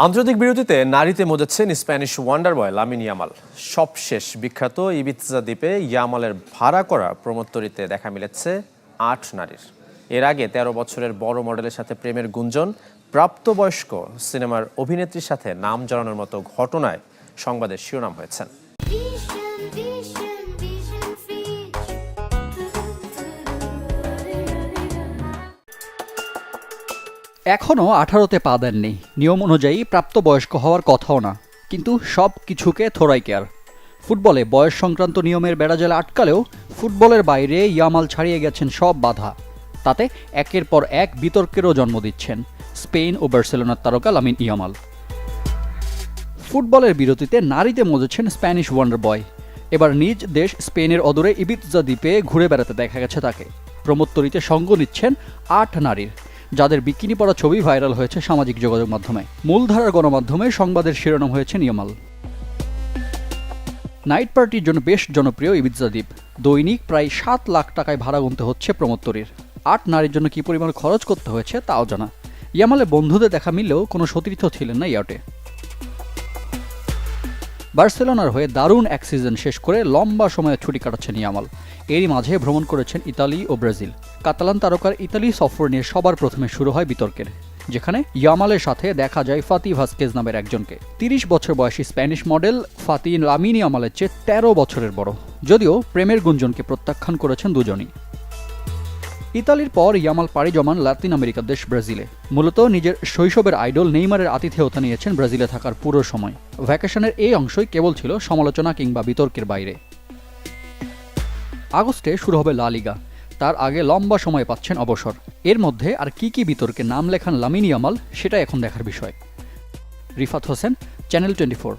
আন্তর্জাতিক বিরতিতে নারীতে মজেছেন Spanish wonder boy Lamine Yamal. সবশেষ বিখ্যাত ইবিৎজা দ্বীপে ইয়ামালের ভাড়া করা প্রমোত্তরিতে দেখা মিলেছে ৮ নারীর। এর আগে ১৩ বছরের বড় মডেলের সাথে প্রেমের গুঞ্জন, প্রাপ্তবয়স্ক সিনেমার অভিনেত্রীর সাথে নাম জড়ানোর মতো ঘটনায় সংবাদের শিরোনাম হয়েছেন। এখনও 18তে পা দেননি, নিয়ম অনুযায়ী প্রাপ্তবয়স্ক হওয়ার কথাও না, কিন্তু সব কিছুকে থোড়াই কেয়ার। ফুটবলে বয়স সংক্রান্ত নিয়মের বেড়াজালে আটকালেও ফুটবলের বাইরে ইয়ামাল ছাড়িয়ে গেছেন সব বাধা। তাতে একের পর এক বিতর্কেরও জন্ম দিচ্ছেন স্পেন ও বার্সেলোনার তারকা লামিন ইয়ামাল। ফুটবলের বিরতিতে নারীতে মজেছেন স্প্যানিশ ওয়ান্ডার বয়। এবার নিজ দেশ স্পেনের অদূরে ইবিৎজা দ্বীপে ঘুরে বেড়াতে দেখা গেছে তাকে। প্রমোত্তরিতে সঙ্গ নিচ্ছেন ৮ নারীর, যাদের বিকিনি পরা ছবি ভাইরাল হয়েছে সামাজিক যোগাযোগ মাধ্যমে। মূলধারার গণমাধ্যমে সংবাদের শিরোনাম হয়েছেন ইয়ামাল। নাইট পার্টির জন্য বেশ জনপ্রিয় ইবিৎজা দ্বীপ। দৈনিক প্রায় ৭ লাখ টাকায় ভাড়া গুনতে হচ্ছে প্রমোত্তরির। ৮ নারীর জন্য কী পরিমাণ খরচ করতে হয়েছে তাও জানা। ইয়ামালের বন্ধুদের দেখা মিললেও কোনো সতীর্থ ছিলেন না ইয়াটে। বার্সেলোনার হয়ে দারুণ এক সিজন শেষ করে লম্বা সময়ে ছুটি কাটাচ্ছেন ইয়ামাল। এরই মাঝে ভ্রমণ করেছেন ইতালি ও ব্রাজিল। কাতালান তারকার ইতালি সফর নিয়ে সবার প্রথমে শুরু হয় বিতর্কের, যেখানে ইয়ামালের সাথে দেখা যায় ফাতি ভাস্কেজ নামের একজনকে। ৩০ বছর বয়সী স্প্যানিশ মডেল ফাতি লামিন ইয়ামালের চেয়ে ১৩ বছরের বড়, যদিও প্রেমের গুঞ্জনকে প্রত্যাখ্যান করেছেন দুজনই। ইতালির পর ইয়ামাল পাড়ি জমান লাতিন আমেরিকার দেশ ব্রাজিলে। মূলত নিজের শৈশবের আইডল নেইমারের আতিথেয়তা নিয়েছেন ব্রাজিলে থাকার পুরো সময়। ভ্যাকেশনের এই অংশই কেবল ছিল সমালোচনা কিংবা বিতর্কের বাইরে। আগস্টে শুরু হবে লা লিগা, তার আগে লম্বা সময় পাচ্ছেন অবসর। এর মধ্যে আর কি বিতর্কে নাম লেখান লামিন ইয়ামাল, সেটা এখন দেখার বিষয়। রিফাত হোসেন, চ্যানেল 24।